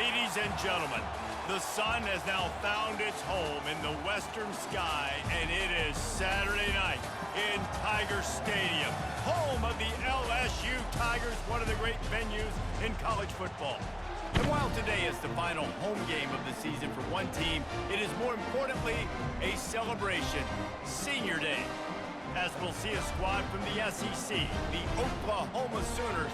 Ladies and gentlemen, the sun has now found its home in the western sky, and it is Saturday night in Tiger Stadium, home of the LSU Tigers, one of the great venues in college football. And while today is the final home game of the season for one team, it is more importantly a celebration, Senior Day, as we'll see a squad from the SEC, the Oklahoma Sooners,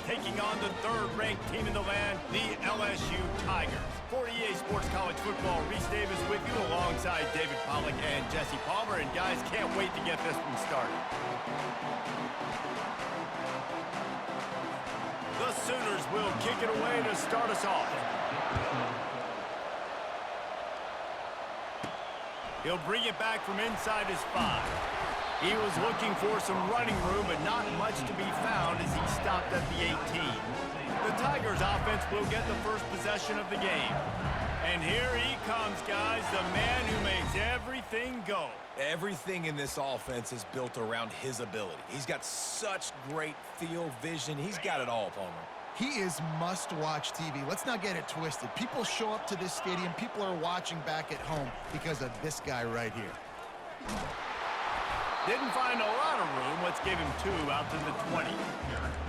taking on the third-ranked team in the land, the LSU Tigers. For EA Sports College Football, Reese Davis with you alongside David Pollack and Jesse Palmer. And guys, can't wait to get this one started. The Sooners will kick it away to start us off. He'll bring it back from inside his 5. He was looking for some running room, but not much to be found as he stopped at the 18. The Tigers offense will get the first possession of the game. And here he comes, guys, the man who makes everything go. Everything in this offense is built around his ability. He's got such great field vision. He's got it all, Palmer. He is must-watch TV. Let's not get it twisted. People show up to this stadium. People are watching back at home because of this guy right here. Didn't find a lot of room. Let's give him 2 out to the 20.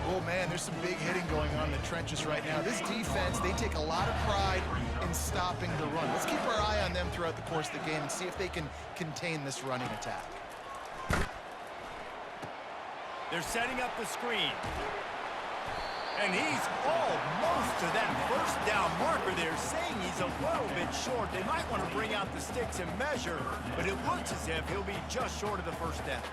Oh, man, there's some big hitting going on in the trenches right now. This defense, they take a lot of pride in stopping the run. Let's keep our eye on them throughout the course of the game and see if they can contain this running attack. They're setting up the screen. And he's almost to that first down marker there, saying he's a little bit short. They might want to bring out the sticks and measure, but it looks as if he'll be just short of the first down.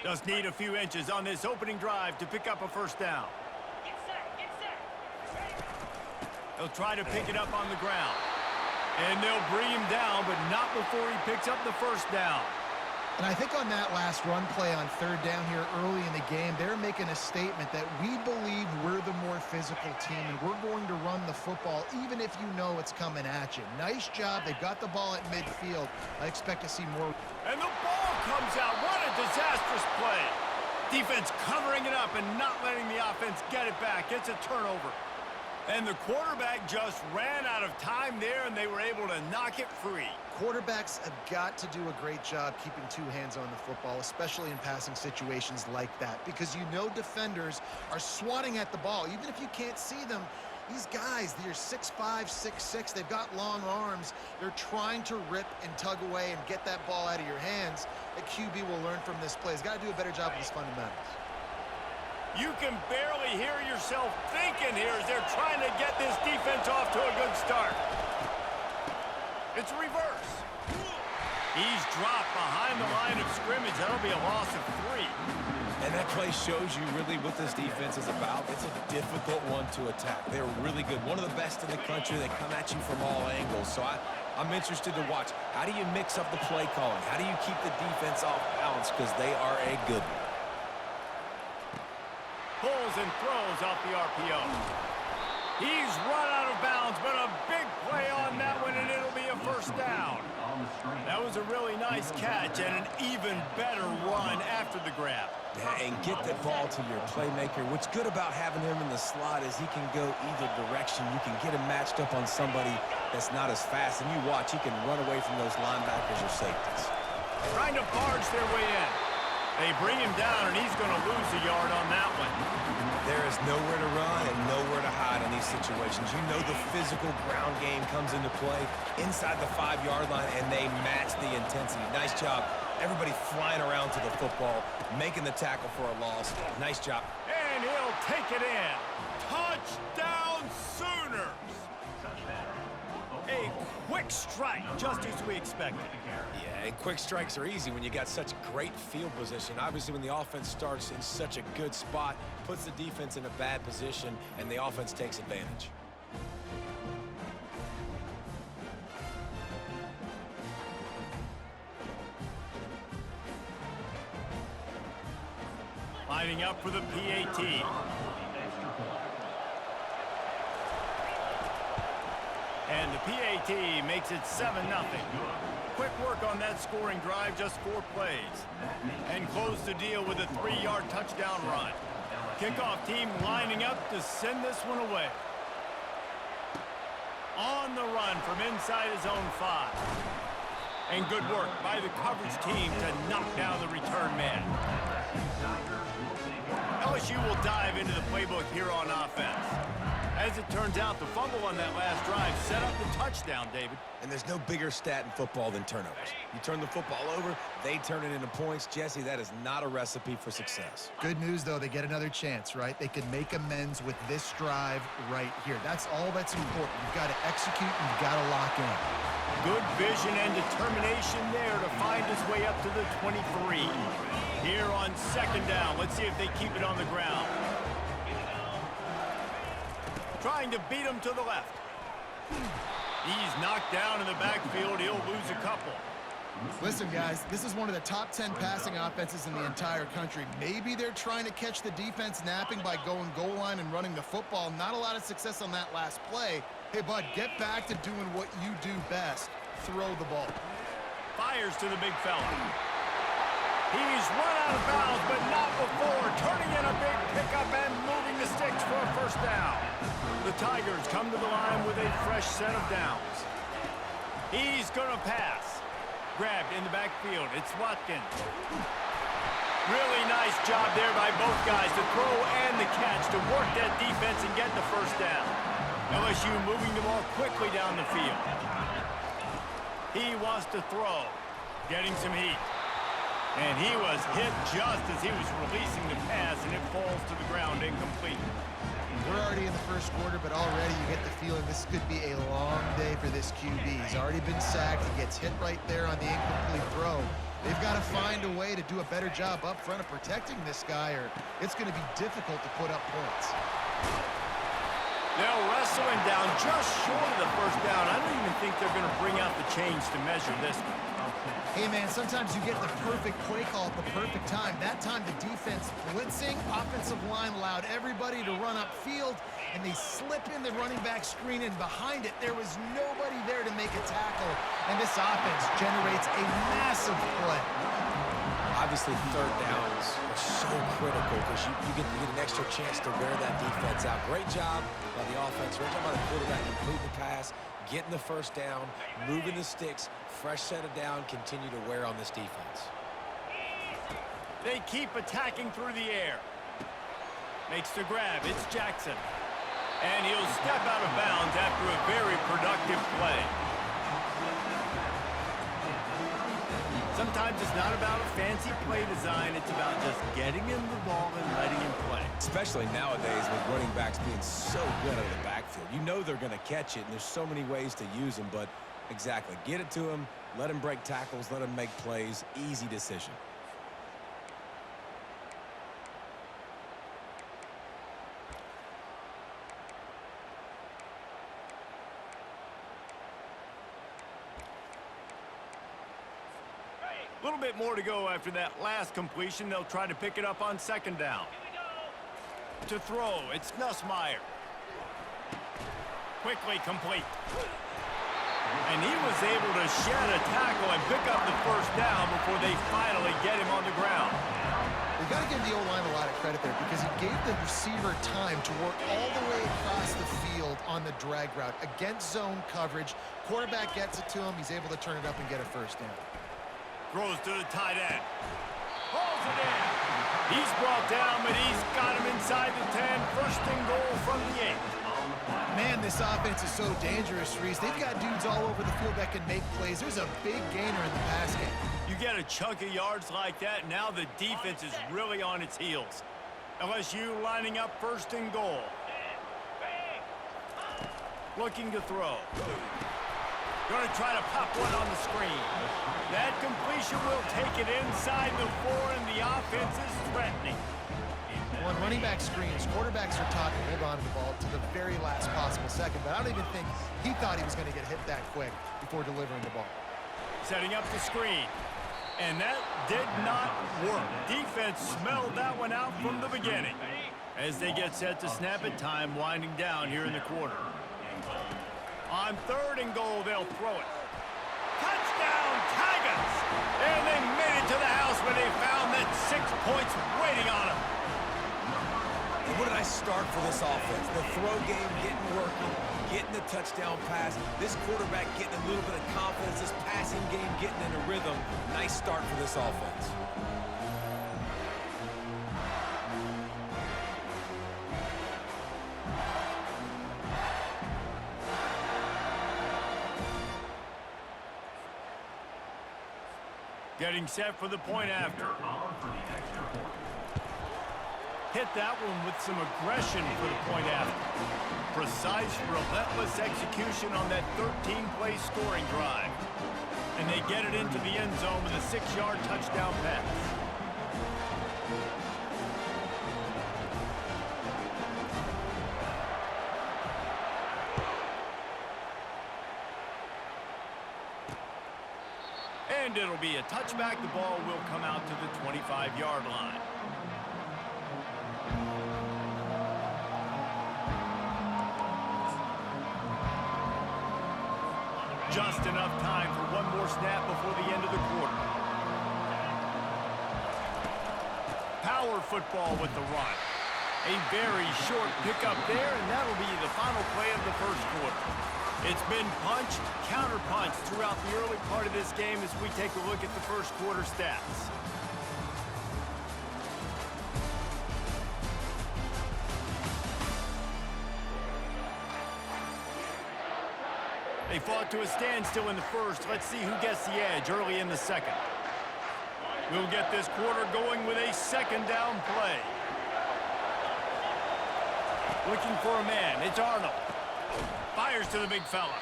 Just need a few inches on this opening drive to pick up a first down. He'll try to pick it up on the ground. And they'll bring him down, but not before he picks up the first down. And I think on that last run play on third down here early in the game, they're making a statement that we believe we're the more physical team and we're going to run the football even if you know it's coming at you. Nice job. They've got the ball at midfield. I expect to see more. And the ball comes out. What a disastrous play. Defense covering it up and not letting the offense get it back. It's a turnover. And the quarterback just ran out of time there, and they were able to knock it free. Quarterbacks have got to do a great job keeping 2 hands on the football, especially in passing situations like that, because you know defenders are swatting at the ball. Even if you can't see them, these guys, they're 6'5", 6'6", they've got long arms. They're trying to rip and tug away and get that ball out of your hands. The QB will learn from this play. He's got to do a better job with his fundamentals. You can barely hear yourself thinking here as they're trying to get this defense off to a good start. It's reverse. He's dropped behind the line of scrimmage. That'll be a loss of 3. And that play shows you really what this defense is about. It's a difficult one to attack. They're really good. One of the best in the country. They come at you from all angles. So I'm interested to watch. How do you mix up the play calling? How do you keep the defense off balance? Because they are a good one. Pulls and throws off the RPO. He's run out of bounds, but a big play on that one, and it'll be a first down. That was a really nice catch and an even better run after the grab. Yeah, and get the ball to your playmaker. What's good about having him in the slot is he can go either direction. You can get him matched up on somebody that's not as fast, and you watch, he can run away from those linebackers or safeties. Trying to barge their way in. They bring him down, and he's going to lose a yard on that one. There is nowhere to run and nowhere to hide in these situations. You know the physical ground game comes into play inside the 5-yard line, and they match the intensity. Nice job. Everybody flying around to the football, making the tackle for a loss. Nice job. And he'll take it in. Touchdown, Sooners! A quick strike, just as we expected. Yeah, and quick strikes are easy when you got such great field position. Obviously, when the offense starts in such a good spot, puts the defense in a bad position, and the offense takes advantage. Lining up for the PAT. And the PAT makes it 7-0. Quick work on that scoring drive, just 4 plays. And close the deal with a 3-yard touchdown run. Kickoff team lining up to send this one away. On the run from inside his own 5. And good work by the coverage team to knock down the return man. LSU will dive into the playbook here on offense. As it turns out, the fumble on that last drive set up the touchdown, David. And there's no bigger stat in football than turnovers. You turn the football over, they turn it into points. Jesse, that is not a recipe for success. Good news, though. They get another chance, right? They can make amends with this drive right here. That's all that's important. You've got to execute and you've got to lock in. Good vision and determination there to find his way up to the 23. Here on 2nd down, let's see if they keep it on the ground. Trying to beat him to the left. He's knocked down in the backfield. He'll lose a couple. Listen, guys, this is one of the top 10 passing offenses in the entire country. Maybe they're trying to catch the defense napping by going goal line and running the football. Not a lot of success on that last play. Hey, bud, get back to doing what you do best. Throw the ball. Fires to the big fella. He's run out of bounds, but not before. Turning in a big pickup and moving the sticks for a 1st down. The Tigers come to the line with a fresh set of downs. He's going to pass. Grabbed in the backfield. It's Watkins. Really nice job there by both guys to throw and the catch to work that defense and get the 1st down. LSU moving the ball quickly down the field. He wants to throw. Getting some heat. And he was hit just as he was releasing the pass, and it falls to the ground incomplete. We're already in the 1st quarter, but already you get the feeling this could be a long day for this QB. He's already been sacked. He gets hit right there on the incomplete throw. They've got to find a way to do a better job up front of protecting this guy, or it's going to be difficult to put up points. They'll wrestle him down just short of the 1st down. I don't even think they're going to bring out the chains to measure this one. Hey, man, sometimes you get the perfect play call at the perfect time. That time the defense blitzing, offensive line allowed everybody to run upfield, and they slip in the running back screen, and behind it there was nobody there to make a tackle, and this offense generates a massive play. Obviously, 3rd downs are so critical because you get an extra chance to wear that defense out. Great job by the offense. Great job by the quarterback completing the pass, getting the 1st down, moving the sticks, fresh set of down, continue to wear on this defense. They keep attacking through the air. Makes the grab. It's Jackson. And he'll step out of bounds after a very productive play. Sometimes it's not about a fancy play design. It's about just getting him the ball and letting him play. Especially nowadays with running backs being so good out of the backfield. You know they're going to catch it, and there's so many ways to use them, but exactly. Get it to him, let him break tackles, let him make plays. Easy decision. A little bit more to go after that last completion. They'll try to pick it up on 2nd down. To throw, it's Nussmeier. Quickly complete. And he was able to shed a tackle and pick up the 1st down before they finally get him on the ground. We've got to give the O-line a lot of credit there because he gave the receiver time to work all the way across the field on the drag route against zone coverage. Quarterback gets it to him. He's able to turn it up and get a 1st down. Throws to the tight end. Pulls it in. He's brought down, but he's got him inside the 10. 1st and goal from the 8. Man, this offense is so dangerous, Reese. They've got dudes all over the field that can make plays. There's a big gainer in the pass game. You get a chunk of yards like that, now the defense is really on its heels. LSU lining up 1st and goal. Looking to throw. Going to try to pop one on the screen. That completion will take it inside the 4, and the offense is threatening. On running back screens, quarterbacks are taught to hold on to the ball to the very last possible second, but I don't even think he thought he was going to get hit that quick before delivering the ball. Setting up the screen. And that did not work. Defense smelled that one out from the beginning. As they get set to snap it, time winding down here in the quarter. On 3rd and goal, they'll throw it. Touchdown, Tigers! And they made it to the house when they found that 6 points waiting on them. What did I start for this offense? The throw game getting working, getting the touchdown pass. This quarterback getting a little bit of confidence. This passing game getting in a rhythm. Nice start for this offense. Getting set for the point after. Hit that one with some aggression for the point after. Precise, relentless execution on that 13-play scoring drive. And they get it into the end zone with a 6-yard touchdown pass. And it'll be a touchback. The ball will come out to the 25-yard line. Just enough time for one more snap before the end of the quarter. Power football with the run. A very short pickup there, and that'll be the final play of the first quarter. It's been punch, counter punch throughout the early part of this game as we take a look at the first quarter stats. They fought to a standstill in the first. Let's see who gets the edge early in the second. We'll get this quarter going with a second down play. Looking for a man. It's Arnold. Fires to the big fella.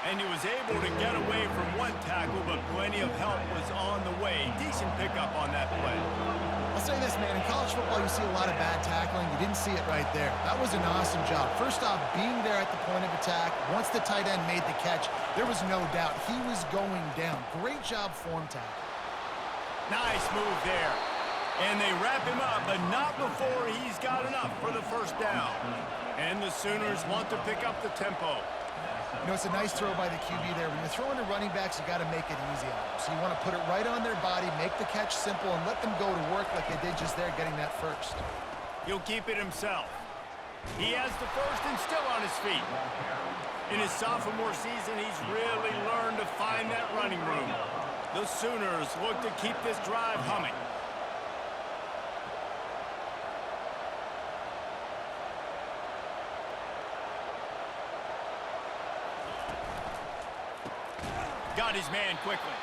And he was able to get away from one tackle, but plenty of help was on the way. Decent pickup on that play. I'll say this, man. In college football, you see a lot of bad tackling. You didn't see it right there. That was an awesome job. First off, being there at the point of attack. Once the tight end made the catch, there was no doubt he was going down. Great job form tackle. Nice move there. And they wrap him up, but not before he's got enough for the first down. And the Sooners want to pick up the tempo. You know, it's a nice throw by the QB there. When you're throwing to running backs, you got to make it easy on them. So you want to put it right on their body, make the catch simple, and let them go to work like they did just there getting that first. He'll keep it himself. He has the first and still on his feet. In his sophomore season, he's really learned to find that running room. The Sooners look to keep this drive humming. Got his man quickly.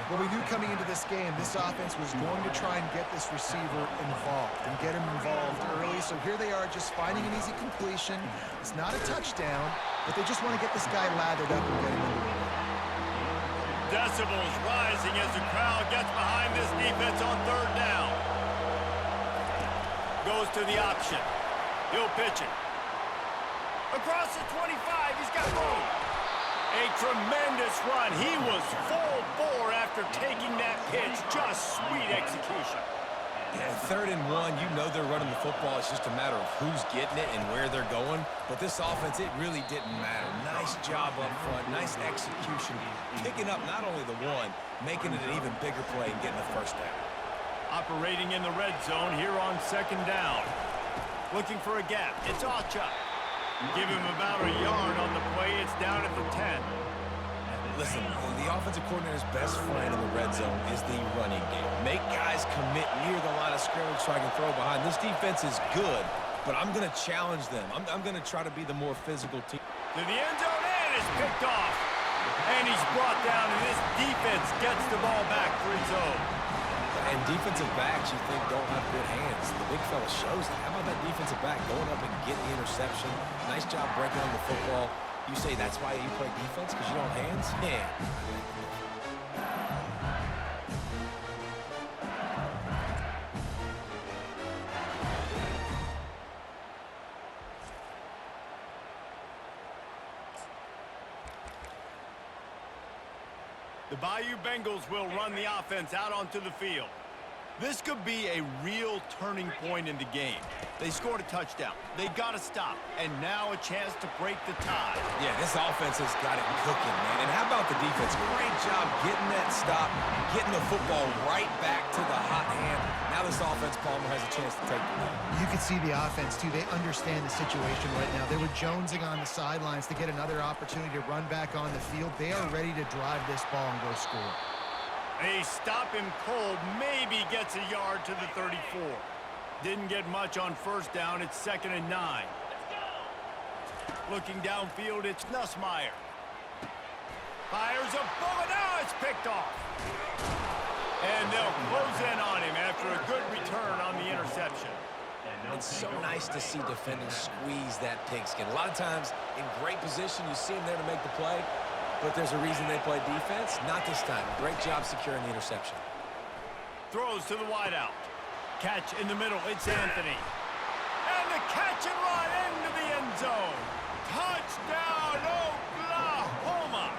Well, we knew coming into this game, this offense was going to try and get this receiver involved and get him involved early. So here they are just finding an easy completion. It's not a touchdown, but they just want to get this guy lathered up and get him in the game. Decibels rising as the crowd gets behind this defense on third down. Goes to the option. He'll pitch it. Across the 25, he's got room. A tremendous run. He was full bore after taking that pitch. Just sweet execution. Yeah, 3rd and 1, you know they're running the football. It's just a matter of who's getting it and where they're going. But this offense, it really didn't matter. Nice job up front, nice execution. Picking up not only the one, making it an even bigger play and getting the first down. Operating in the red zone here on second down. Looking for a gap. It's Ocha. Give him about a yard on the play. It's down at the 10. Listen, the offensive coordinator's best friend in the red zone is the running game. Make guys commit near the line of scrimmage so I can throw behind. This defense is good, but I'm going to challenge them. I'm going to try to be the more physical team. To the end zone, and it's picked off. And he's brought down, and this defense gets the ball back for its own. And defensive backs, you think, don't have good hands. The big fella shows it. How about that defensive back going up and getting the interception? Nice job breaking on the football. You say that's why you play defense, because you don't have hands? Yeah. The Bayou Bengals will run the offense out onto the field. This could be a real turning point in the game. They scored a touchdown. They got to stop. And now a chance to break the tie. Yeah, this offense has got it cooking, man. And how about the defense? Great job getting that stop, getting the football right back to the hot hand. Now this offense, Palmer, has a chance to take the lead. You can see the offense, too. They understand the situation right now. They were jonesing on the sidelines to get another opportunity to run back on the field. They are ready to drive this ball and go score. They stop him cold, maybe gets a yard to the 34. Didn't get much on first down. It's 2nd and 9. Looking downfield, it's Nussmeier. Fires a bullet. Now it's picked off. And they'll close in on him after a good return on the interception. It's so nice to see defenders squeeze that pigskin. A lot of times in great position, you see them there to make the play. But there's a reason they play defense. Not this time. Great job securing the interception. Throws to the wideout. Catch in the middle. It's Anthony. And the catch and run into the end zone. Touchdown, Oklahoma.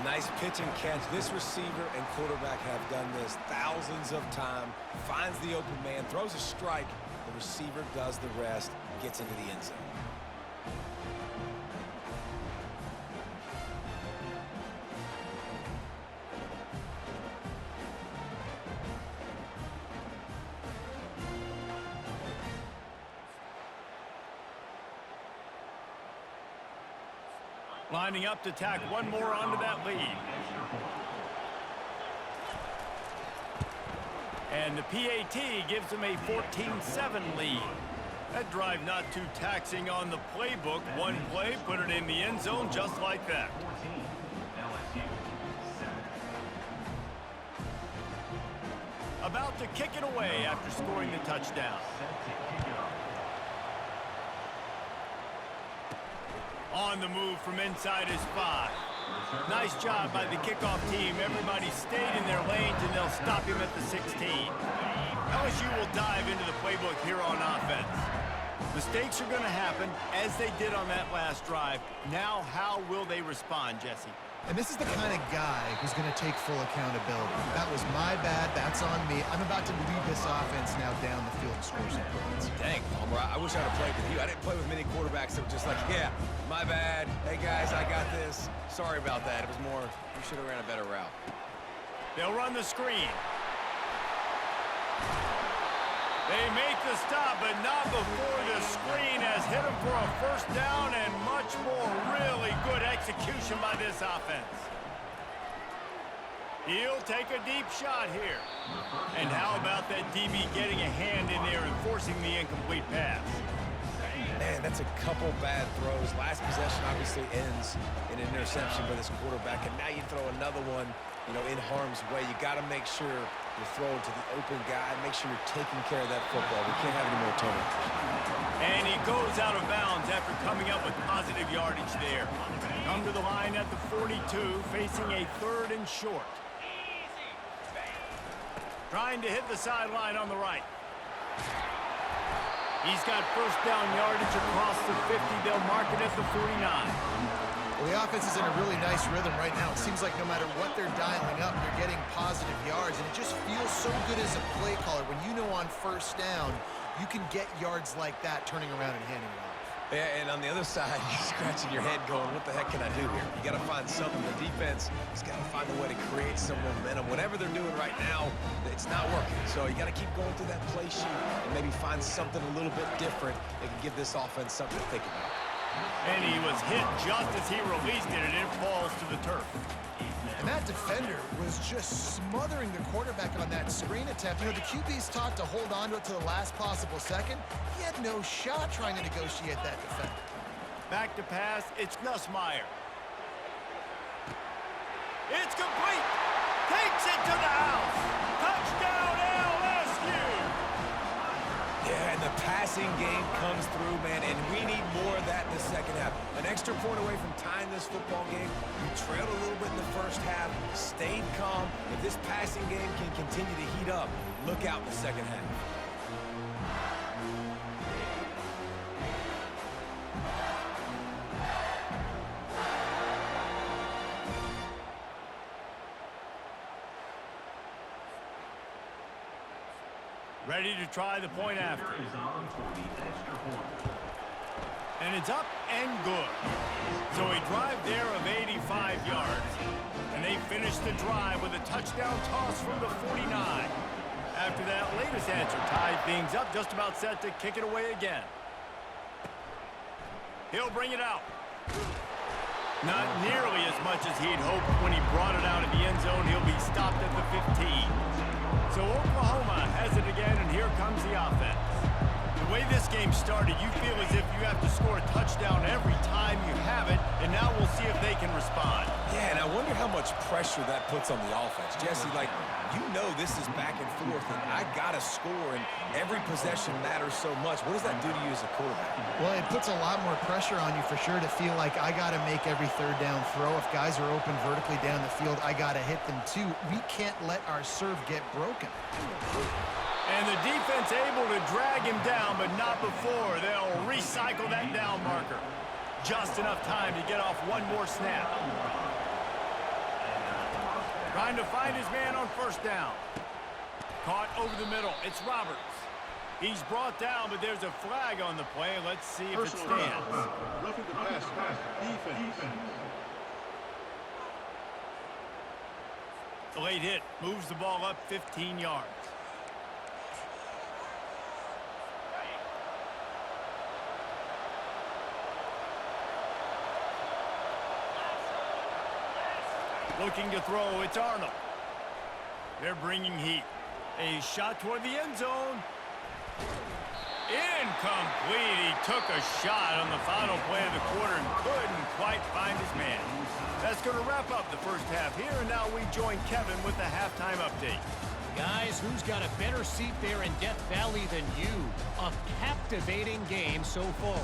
Nice pitch and catch. This receiver and quarterback have done this thousands of times. Finds the open man, throws a strike. The receiver does the rest, gets into the end zone. Lining up to tack one more onto that lead. And the PAT gives them a 14-7 lead. That drive not too taxing on the playbook. One play, put it in the end zone just like that. About to kick it away after scoring the touchdown. On the move from inside his 5. Nice job by the kickoff team. Everybody stayed in their lanes, and they'll stop him at the 16. LSU will dive into the playbook here on offense. Mistakes are going to happen, as they did on that last drive. Now, how will they respond, Jesse? And this is the kind of guy who's going to take full accountability. That was my bad. That's on me. I'm about to lead this offense now down the field and score some points. Dang, Palmer, I wish I'd have played with you. I didn't play with many quarterbacks that were just like, yeah, my bad. Hey, guys, I got this. Sorry about that. It was more, we should have ran a better route. They'll run the screen. They make the stop, but not before the screen has hit him for a first down and much more. Really good execution by this offense. He'll take a deep shot here. And how about that DB getting a hand in there and forcing the incomplete pass? Man, that's a couple bad throws. Last possession obviously ends in an interception by this quarterback, and now you throw another one, in harm's way. You got to make sure you're throwing to the open guy. Make sure you're taking care of that football. We can't have any more turnovers. And he goes out of bounds after coming up with positive yardage there. Come to the line at the 42, facing a 3rd and short. Trying to hit the sideline on the right. He's got first down yardage across the 50. They'll mark it at the 49. Well, the offense is in a really nice rhythm right now. It seems like no matter what they're dialing up, they're getting positive yards, and it just feels so good as a play caller when you know on first down you can get yards like that turning around and handing it off. Yeah, and on the other side, you're scratching your head going, what the heck can I do here? You got to find something. The defense has got to find a way to create some momentum. Whatever they're doing right now, it's not working. So you got to keep going through that play sheet and maybe find something a little bit different that can give this offense something to think about. And he was hit just as he released it, and it falls to the turf. And that defender was just smothering the quarterback on that screen attempt. The QB's taught to hold on to it to the last possible second. He had no shot trying to negotiate that defender. Back to pass, it's Nussmeier. It's complete. Takes it to the house. Touchdown, LSU. Yeah, and the passing game comes through, man, and we need more of that in the second half. An extra point away from tying this football game. We trailed a little bit in the first half, stayed calm. If this passing game can continue to heat up, look out in the second half. Ready to try the point after. And it's up and good. So a drive there of 85 yards. And they finish the drive with a touchdown toss from the 49. After that latest answer tied things up, just about set to kick it away again. He'll bring it out. Not nearly as much as he'd hoped when he brought it out of the end zone. He'll be stopped at the 15. So Oklahoma has it again, and here comes the offense. The way this game started, you feel as if you have to score a touchdown every time you have it, and now we'll see if they can respond. Yeah, and I wonder how much pressure that puts on the offense. Jesse, like, you know this is back and forth, and I got to score, and every possession matters so much. What does that do to you as a quarterback? Well, it puts a lot more pressure on you for sure to feel like I got to make every third down throw. If guys are open vertically down the field, I got to hit them too. We can't let our serve get broken. And the defense able to drag him down, but not before. They'll recycle that down marker. Just enough time to get off one more snap. Trying to find his man on first down. Caught over the middle. It's Roberts. He's brought down, but there's a flag on the play. Let's see if it stands. Roughing the pass. Defense. The late hit moves the ball up 15 yards. Looking to throw, it's Arnold. They're bringing heat. A shot toward the end zone. Incomplete. He took a shot on the final play of the quarter and couldn't quite find his man. That's going to wrap up the first half here, and now we join Kevin with the halftime update. Guys, who's got a better seat there in Death Valley than you? A captivating game so far.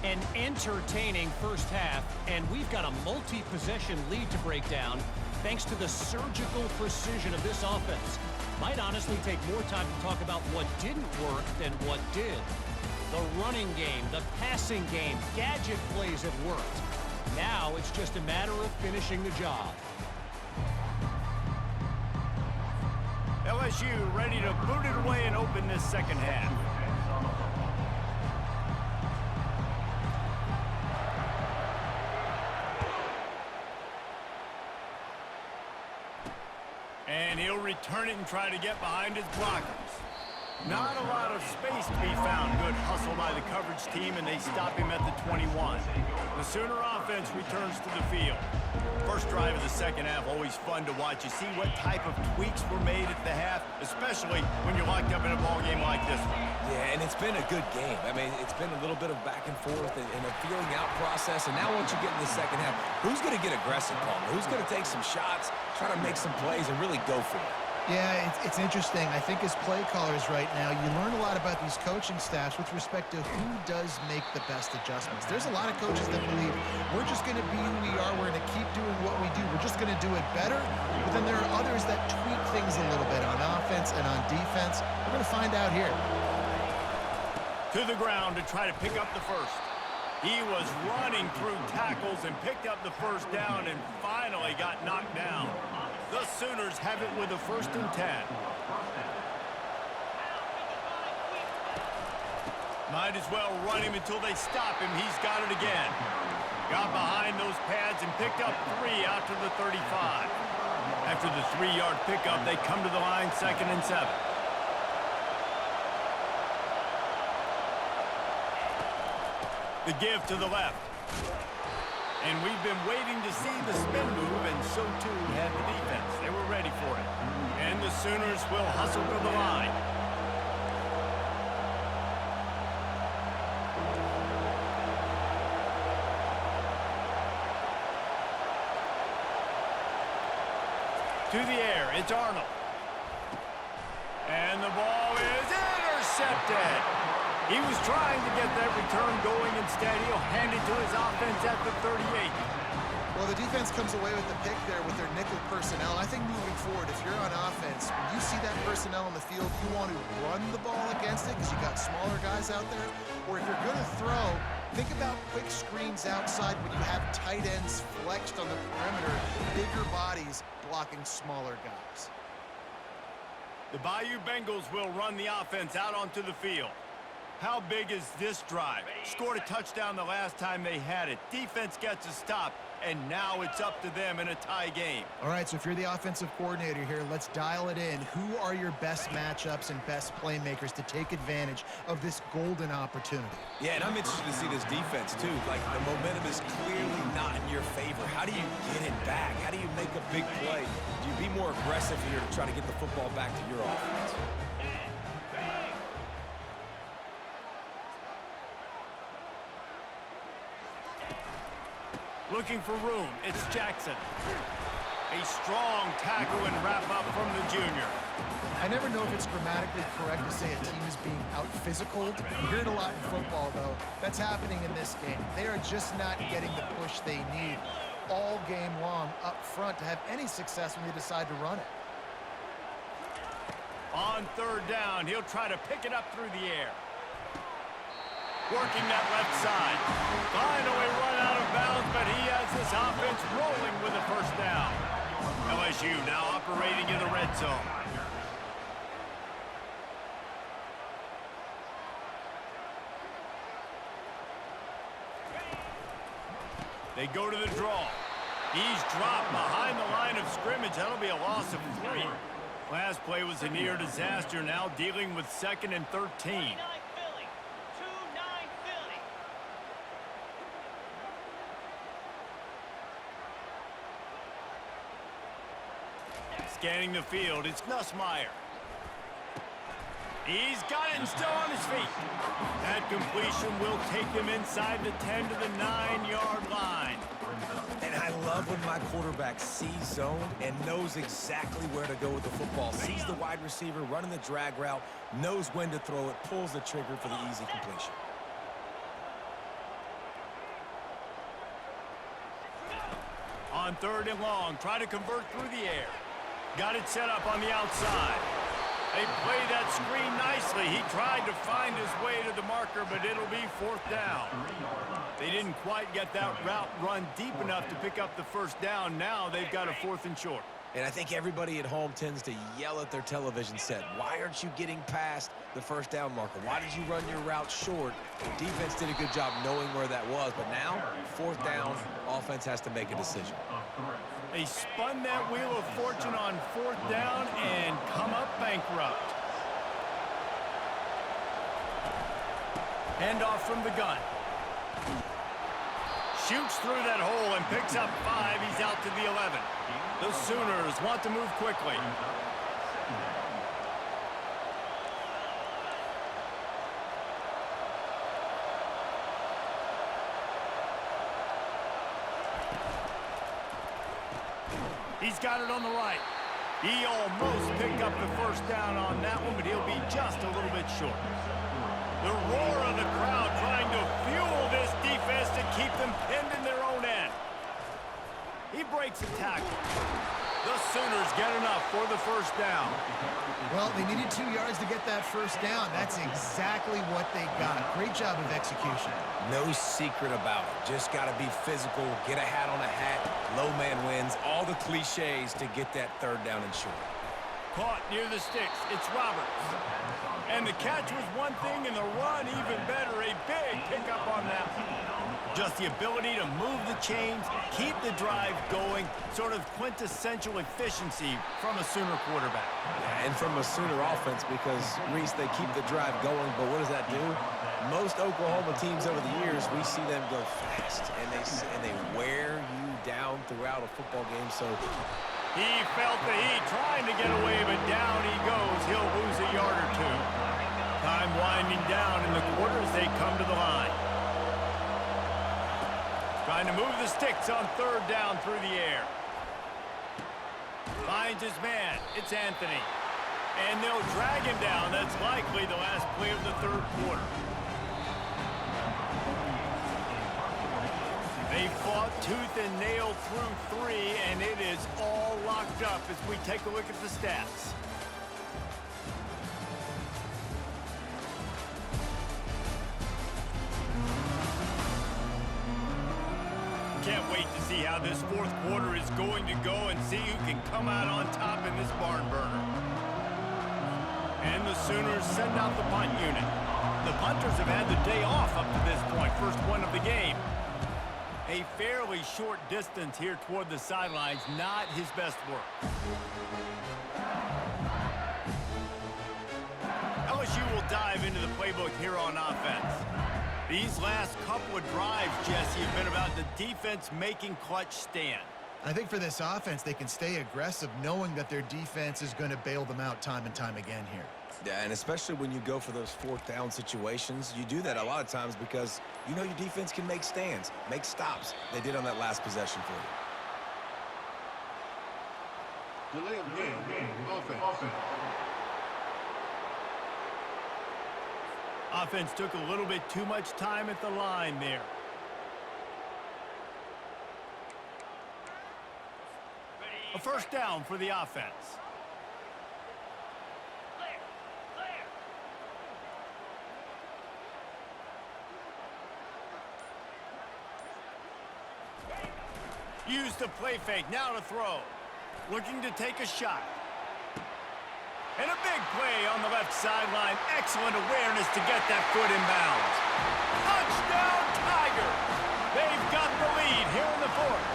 An entertaining first half, and we've got a multi-possession lead to break down thanks to the surgical precision of this offense. Might honestly take more time to talk about what didn't work than what did. The running game, the passing game, gadget plays have worked. Now it's just a matter of finishing the job. LSU ready to boot it away and open this second half. And he'll return it and try to get behind his blockers. Not a lot of space to be found. Good hustle by the coverage team, and they stop him at the 21. The Sooner offense returns to the field. First drive of the second half, always fun to watch. You see what type of tweaks were made at the half, especially when you're locked up in a ball game like this one. Yeah, and it's been a good game. I mean, it's been a little bit of back and forth and a feeling out process. And now once you get in the second half, who's going to get aggressive, Palmer? Who's going to take some shots, try to make some plays, and really go for it? Yeah, it's interesting. I think as play callers right now, you learn a lot about these coaching staffs with respect to who does make the best adjustments. There's a lot of coaches that believe we're just going to be who we are. We're going to keep doing what we do. We're just going to do it better. But then there are others that tweak things a little bit on offense and on defense. We're going to find out here. To the ground to try to pick up the first. He was running through tackles and picked up the first down and finally got knocked down. The Sooners have it with a 1st and 10. Might as well run him until they stop him. He's got it again. Got behind those pads and picked up 3 out to the 35. After the 3-yard pickup, they come to the line 2nd and 7. The give to the left. And we've been waiting to see the spin move, and so too had the defense. They were ready for it. And the Sooners will hustle to the line. To the air, it's Arnold. And the ball is intercepted. He was trying to get that return going. Instead, he'll hand it to his offense at the 38. Well, the defense comes away with the pick there with their nickel personnel. I think moving forward, if you're on offense, when you see that personnel on the field, you want to run the ball against it because you got smaller guys out there. Or if you're going to throw, think about quick screens outside when you have tight ends flexed on the perimeter, bigger bodies blocking smaller guys. The Bayou Bengals will run the offense out onto the field. How big is this drive? Scored a touchdown the last time they had it. Defense gets a stop, and now it's up to them in a tie game. All right, so if you're the offensive coordinator here, let's dial it in. Who are your best matchups and best playmakers to take advantage of this golden opportunity? Yeah, and I'm interested to see this defense, too. Like, the momentum is clearly not in your favor. How do you get it back? How do you make a big play? Do you be more aggressive here to try to get the football back to your offense? Looking for room, it's Jackson. A strong tackle and wrap up from the junior. I never know if it's grammatically correct to say a team is being out-physicaled. You hear it a lot in football, though. That's happening in this game. They are just not getting the push they need all game long up front to have any success when they decide to run it. On third down, he'll try to pick it up through the air. Working that left side. Finally run out of bounds, but he has this offense rolling with a first down. LSU now operating in the red zone. They go to the draw. He's dropped behind the line of scrimmage. That'll be a loss of 3. Last play was a near disaster, now dealing with 2nd and 13. Scanning the field, it's Nussmeier. He's got it and still on his feet. That completion will take him inside the 10 to the 9-yard line. And I love when my quarterback sees zone and knows exactly where to go with the football. Sees the wide receiver running the drag route, knows when to throw it, pulls the trigger for the easy completion. On third and long, try to convert through the air. Got it set up on the outside. They play that screen nicely. He tried to find his way to the marker, but it'll be 4th down. They didn't quite get that route run deep enough to pick up the first down. Now they've got a 4th and short. And I think everybody at home tends to yell at their television set. Why aren't you getting past the first down marker? Why did you run your route short? The defense did a good job knowing where that was, but now, 4th down, offense has to make a decision. They spun that wheel of fortune on 4th down and come up bankrupt. Handoff from the gun. Shoots through that hole and picks up 5. He's out to the 11. The Sooners want to move quickly. He's got it on the right. He almost picked up the first down on that one, but he'll be just a little bit short. The roar of the crowd trying to fuel this defense to keep them pinned in their own end. He breaks a tackle. The Sooners get enough for the first down. Well, they needed 2 yards to get that first down. That's exactly what they got. Great job of execution. No secret about it. Just got to be physical, get a hat on a hat, low man wins, all the cliches to get that 3rd down and short. Caught near the sticks. It's Roberts. And the catch was one thing, and the run even better. A big pickup on that one. Just the ability to move the chains, keep the drive going, sort of quintessential efficiency from a Sooner quarterback. Yeah, and from a Sooner offense because, Reese, they keep the drive going, but what does that do? Most Oklahoma teams over the years, we see them go fast, and they wear you down throughout a football game. So he felt the heat, trying to get away, but down he goes. He'll lose a yard or 2. Time winding down in the quarter as they come to the line. Trying to move the sticks on 3rd down through the air. Finds his man. It's Anthony. And they'll drag him down. That's likely the last play of the 3rd quarter. They fought tooth and nail through 3, and it is all locked up as we take a look at the stats. Can't wait to see how this 4th quarter is going to go and see who can come out on top in this barn burner. And the Sooners send out the punt unit. The punters have had the day off up to this point, first one of the game. A fairly short distance here toward the sidelines, not his best work. LSU will dive into the playbook here on offense. These last couple of drives, Jesse, have been about the defense making clutch stand. I think for this offense, they can stay aggressive knowing that their defense is going to bail them out time and time again here. Yeah, and especially when you go for those fourth down situations, you do that a lot of times because you know your defense can make stands, make stops. They did on that last possession for you. Delay of game. Offense. Offense took a little bit too much time at the line there. A first down for the offense. Use the play fake, now to throw. Looking to take a shot. And a big play on the left sideline. Excellent awareness to get that foot in bounds. Touchdown, Tigers! They've got the lead here in the fourth.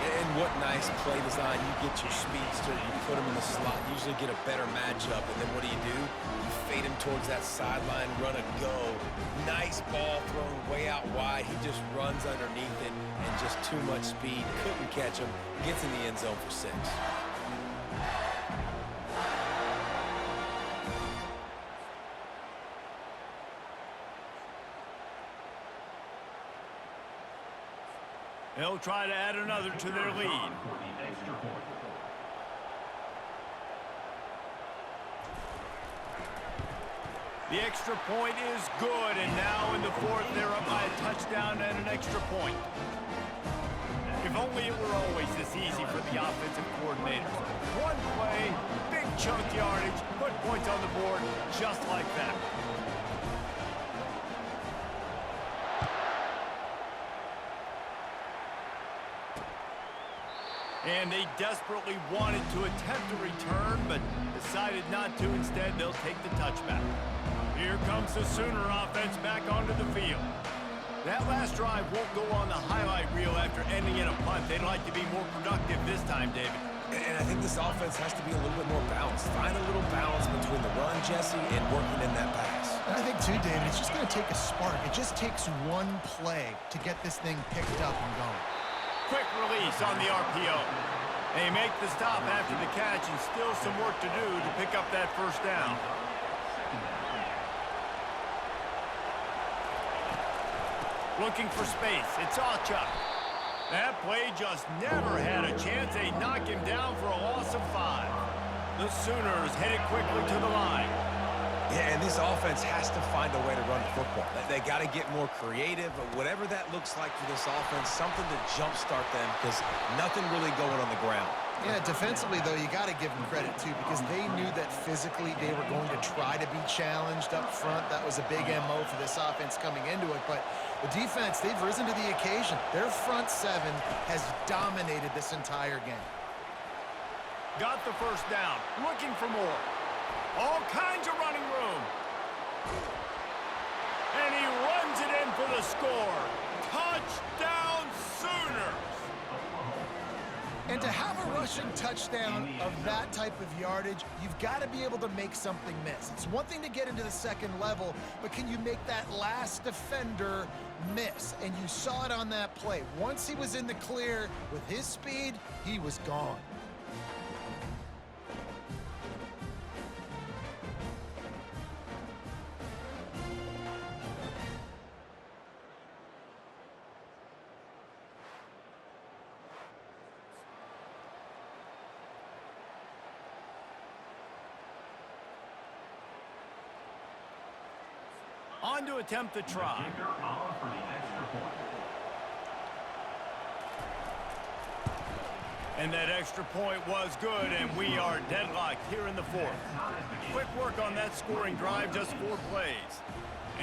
And what nice play design. You get your speedster, you put him in the slot, usually get a better matchup. And then what do? You fade him towards that sideline, run a go. Nice ball thrown way out wide. He just runs underneath it and just too much speed. Couldn't catch him. Gets in the end zone for 6. They'll try to add another to their lead. The extra point is good, and now in the fourth, they're up by a touchdown and an extra point. If only it were always this easy for the offensive coordinators. One play, big chunk yardage, put points on the board, just like that. And they desperately wanted to attempt a return, but decided not to. Instead, they'll take the touchback. Here comes the Sooner offense back onto the field. That last drive won't go on the highlight reel after ending in a punt. They'd like to be more productive this time, David. And I think this offense has to be a little bit more balanced. Find a little balance between the run, Jesse, and working in that pass. And I think, too, David, it's just going to take a spark. It just takes one play to get this thing picked up and going. Quick release on the RPO. They make the stop after the catch, and still some work to do to pick up that first down. Looking for space. It's Alchuk. That play just never had a chance. They knock him down for a loss of 5. The Sooners headed quickly to the line. Yeah, and this offense has to find a way to run the football. They got to get more creative, but whatever that looks like for this offense, something to jumpstart them because nothing really going on the ground. Yeah, defensively, though, you got to give them credit, too, because they knew that physically they were going to try to be challenged up front. That was a big MO for this offense coming into it, but the defense, they've risen to the occasion. Their front 7 has dominated this entire game. Got the first down. Looking for more. All kinds of running room. And he runs it in for the score. Touchdown, Sooners! And to have a rushing touchdown of that type of yardage, you've got to be able to make something miss. It's one thing to get into the second level, but can you make that last defender miss? And you saw it on that play. Once he was in the clear with his speed, he was gone. On to attempt the try. And that extra point was good, and we are deadlocked here in the fourth. Quick work on that scoring drive, just 4 plays.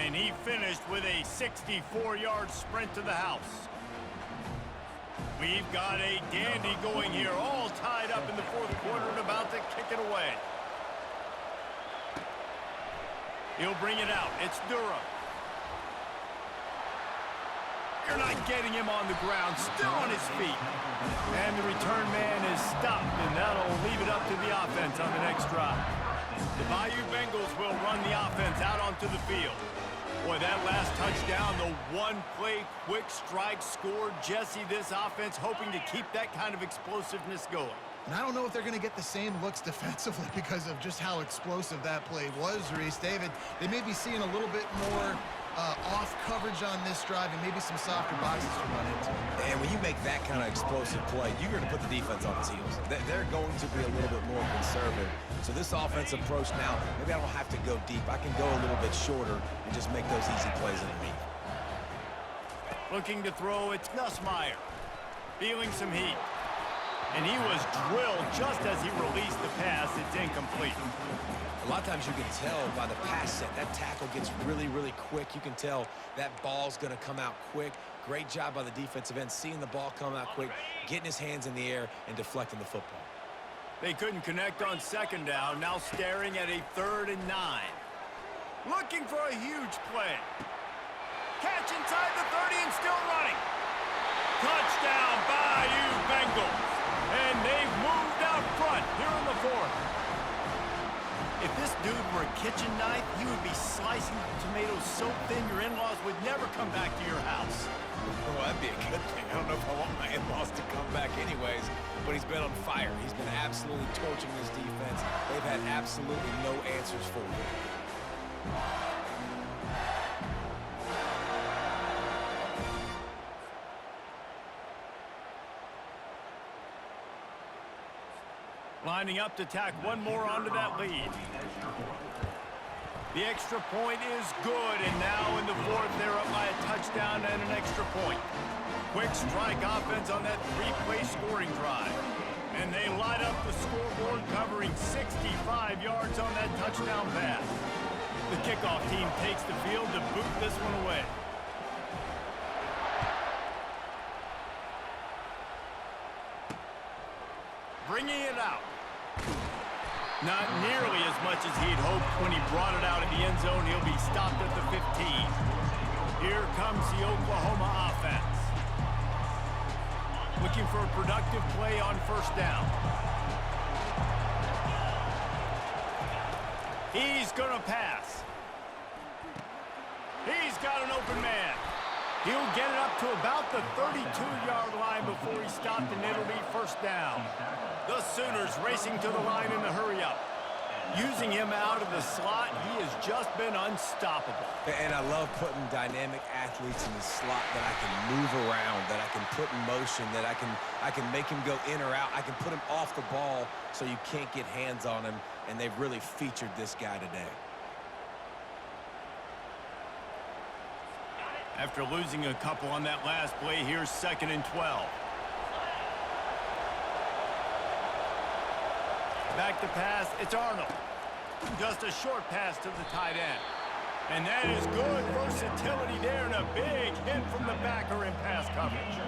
And he finished with a 64-yard sprint to the house. We've got a dandy going here, all tied up in the fourth quarter and about to kick it away. He'll bring it out. It's Durham. You're not getting him on the ground, still on his feet. And the return man is stopped, and that'll leave it up to the offense on the next drive. The Bayou Bengals will run the offense out onto the field. Boy, that last touchdown, the one-play quick strike scored. Jesse, this offense hoping to keep that kind of explosiveness going. And I don't know if they're going to get the same looks defensively because of just how explosive that play was, Reese. David, they may be seeing a little bit more off coverage on this drive and maybe some softer boxes to run into. And when you make that kind of explosive play, you're going to put the defense on its heels. They're going to be a little bit more conservative. So this offensive approach now, maybe I don't have to go deep. I can go a little bit shorter and just make those easy plays underneath. Looking to throw, it's Nussmeier. Feeling some heat. And he was drilled just as he released the pass. It's incomplete. A lot of times you can tell by the pass set, that tackle gets really, really quick. You can tell that ball's going to come out quick. Great job by the defensive end, seeing the ball come out quick, getting his hands in the air, and deflecting the football. They couldn't connect on second down, now staring at a 3rd and 9. Looking for a huge play. Catch inside the 30 and still running. Touchdown, Bayou Bengals. And they've moved out front here in the 4th. If this dude were a kitchen knife, he would be slicing tomatoes so thin your in-laws would never come back to your house. Well, that'd be a good thing. I don't know if I want my in-laws to come back anyways, but he's been on fire. He's been absolutely torching this defense. They've had absolutely no answers for him. Lining up to tack one more onto that lead. The extra point is good, and now in the 4th, they're up by a touchdown and an extra point. Quick strike offense on that 3-play scoring drive. And they light up the scoreboard, covering 65 yards on that touchdown pass. The kickoff team takes the field to boot this one away. Bringing it out. Not nearly as much as he'd hoped when he brought it out of the end zone. He'll be stopped at the 15. Here comes the Oklahoma offense. Looking for a productive play on 1st down. He's going to pass. He's got an open man. He'll get it up to about the 32-yard line before he's stopped, and it'll be 1st down. The Sooners racing to the line in the hurry-up. Using him out of the slot, he has just been unstoppable. And I love putting dynamic athletes in the slot that I can move around, that I can put in motion, that I can make him go in or out. I can put him off the ball so you can't get hands on him, and they've really featured this guy today. After losing a couple on that last play, here's 2nd and 12. Back to pass, it's Arnold. Just a short pass to the tight end. And that is good versatility there, and a big hit from the backer in pass coverage.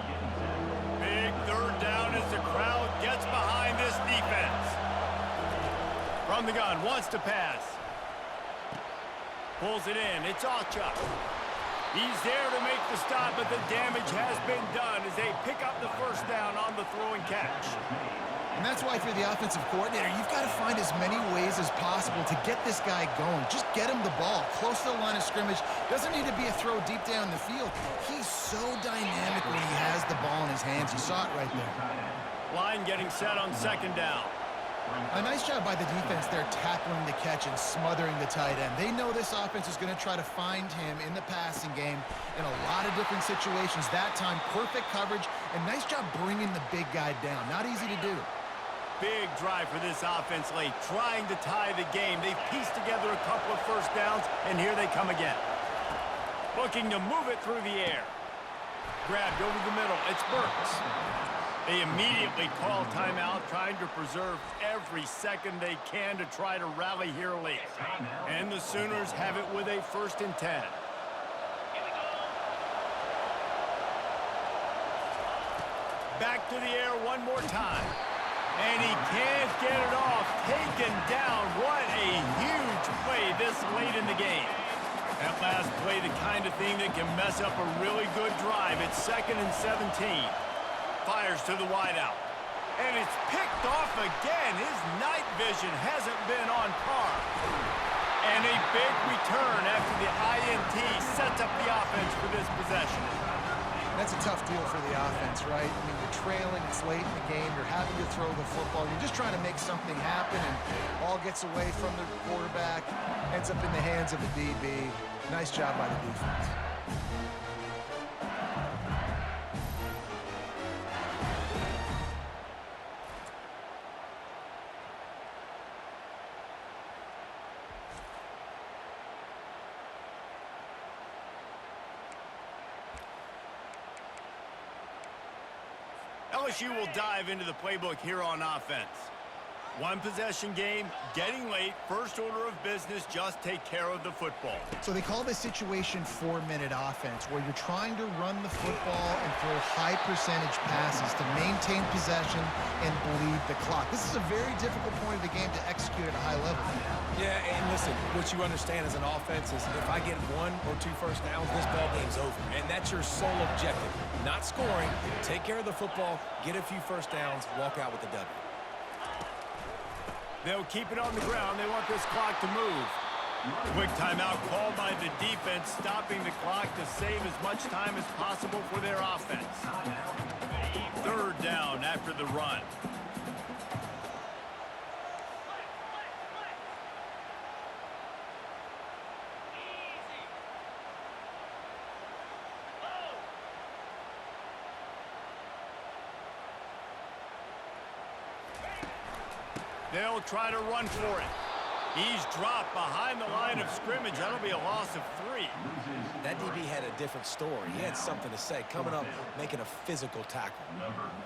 Big 3rd down as the crowd gets behind this defense. From the gun, wants to pass. Pulls it in, it's Ochuk. He's there to make the stop, but the damage has been done as they pick up the 1st down on the throw and catch. And that's why, if you're the offensive coordinator, you've got to find as many ways as possible to get this guy going. Just get him the ball close to the line of scrimmage. Doesn't need to be a throw deep down the field. He's so dynamic when he has the ball in his hands. You saw it right there. Line getting set on 2nd down. A nice job by the defense there, tackling the catch and smothering the tight end. They know this offense is going to try to find him in the passing game in a lot of different situations. That time, perfect coverage, and nice job bringing the big guy down. Not easy to do. Big drive for this offense late, trying to tie the game. They've pieced together a couple of 1st downs, and here they come again. Looking to move it through the air. Grabbed over the middle. It's Burks. They immediately call timeout, trying to preserve every second they can to try to rally here late. And the Sooners have it with a 1st and 10. Back to the air one more time. And he can't get it off. Taken down. What a huge play this late in the game. That last play, the kind of thing that can mess up a really good drive. It's 2nd and 17. Fires to the wideout. And it's picked off again. His night vision hasn't been on par. And a big return after the INT sets up the offense for this possession. That's a tough deal for the offense, right? I mean, you're trailing, it's late in the game, you're having to throw the football, you're just trying to make something happen, and ball gets away from the quarterback, ends up in the hands of the DB. Nice job by the defense. LSU will dive into the playbook here on offense. One possession game, getting late, first order of business, just take care of the football. So they call this situation 4-minute offense, where you're trying to run the football and throw high percentage passes to maintain possession and bleed the clock. This is a very difficult point of the game to execute at a high level. Yeah, and listen, what you understand as an offense is if I get 1 or 2 first downs, this ball game's over. And that's your sole objective. Not scoring, take care of the football, get a few first downs, walk out with the W. They'll keep it on the ground. They want this clock to move. Quick timeout called by the defense, stopping the clock to save as much time as possible for their offense. 3rd down after the run. They'll try to run for it. He's dropped behind the line of scrimmage. That'll be a loss of 3. That DB had a different story. He had something to say, coming up, making a physical tackle.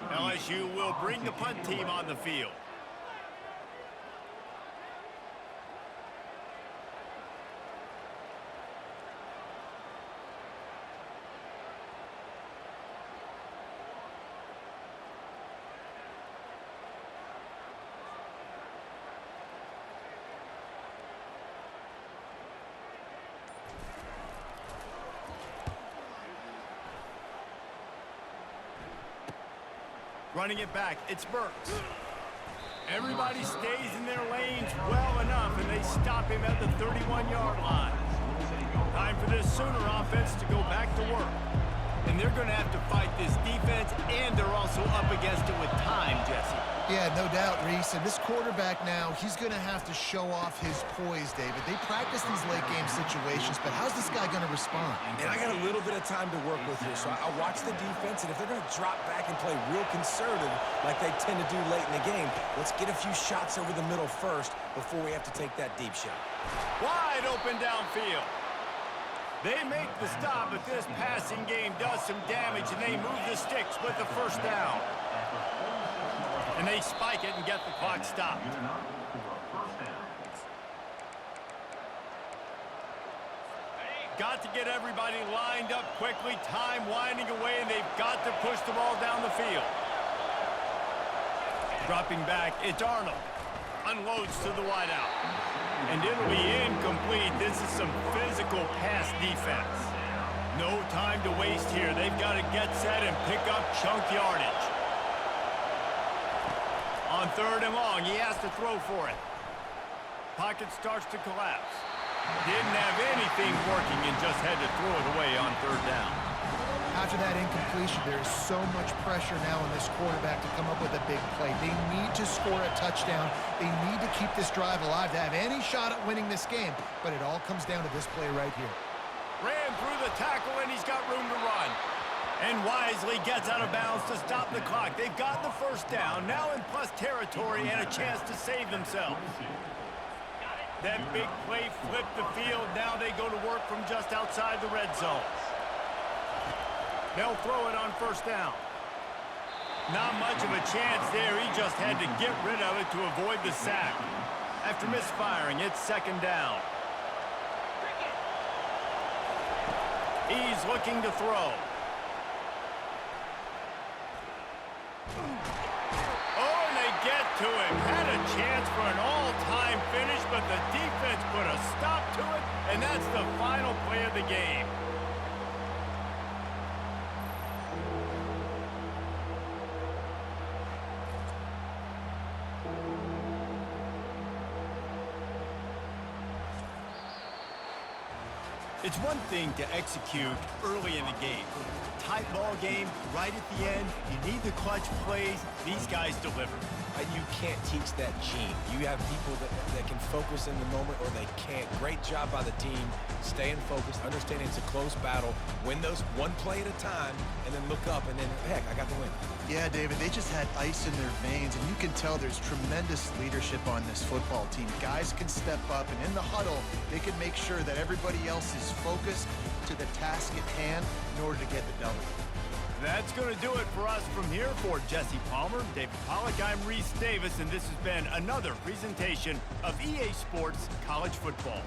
LSU will bring the punt team on the field. Running it back, it's Burks. Everybody stays in their lanes well enough, and they stop him at the 31-yard line. Time for this Sooner offense to go back to work. And they're going to have to fight this defense, and they're also up against it with time, Jesse. Yeah, no doubt, Reese. And this quarterback now, he's going to have to show off his poise, David. They practice these late-game situations, but how's this guy going to respond? And I got a little bit of time to work with here, so I watch the defense, and if they're going to drop back and play real conservative like they tend to do late in the game, let's get a few shots over the middle first before we have to take that deep shot. Wide open downfield. They make the stop, but this passing game does some damage, and they move the sticks with the first down. And they spike it and get the clock stopped. Got to get everybody lined up quickly. Time winding away, and they've got to push the ball down the field. Dropping back, it's Arnold. Unloads to the wideout. And it'll be incomplete. This is some physical pass defense. No time to waste here. They've got to get set and pick up chunk yardage. On 3rd and long, he has to throw for it. Pocket starts to collapse. Didn't have anything working and just had to throw it away on 3rd down. After that incompletion, there is so much pressure now on this quarterback to come up with a big play. They need to score a touchdown. They need to keep this drive alive to have any shot at winning this game. But it all comes down to this play right here. Ran through the tackle, and he's got room to run. And wisely gets out of bounds to stop the clock. They've got the first down, now in plus territory and a chance to save themselves. That big play flipped the field. Now they go to work from just outside the red zone. They'll throw it on 1st down. Not much of a chance there. He just had to get rid of it to avoid the sack. After misfiring, it's 2nd down. He's looking to throw. Oh, and they get to him. Had a chance for an all-time finish, but the defense put a stop to it, and that's the final play of the game. It's one thing to execute early in the game. Tight ball game, right at the end. You need the clutch plays. These guys deliver. You can't teach that gene. You have people that can focus in the moment or they can't. Great job by the team, staying focused, understanding it's a close battle, win those one play at a time, and then look up, and then, heck, I got the win. Yeah, David, they just had ice in their veins, and you can tell there's tremendous leadership on this football team. Guys can step up, and in the huddle, they can make sure that everybody else is focused to the task at hand in order to get the W. That's going to do it for us from here. For Jesse Palmer, David Pollack, I'm Reese Davis, and this has been another presentation of EA Sports College Football.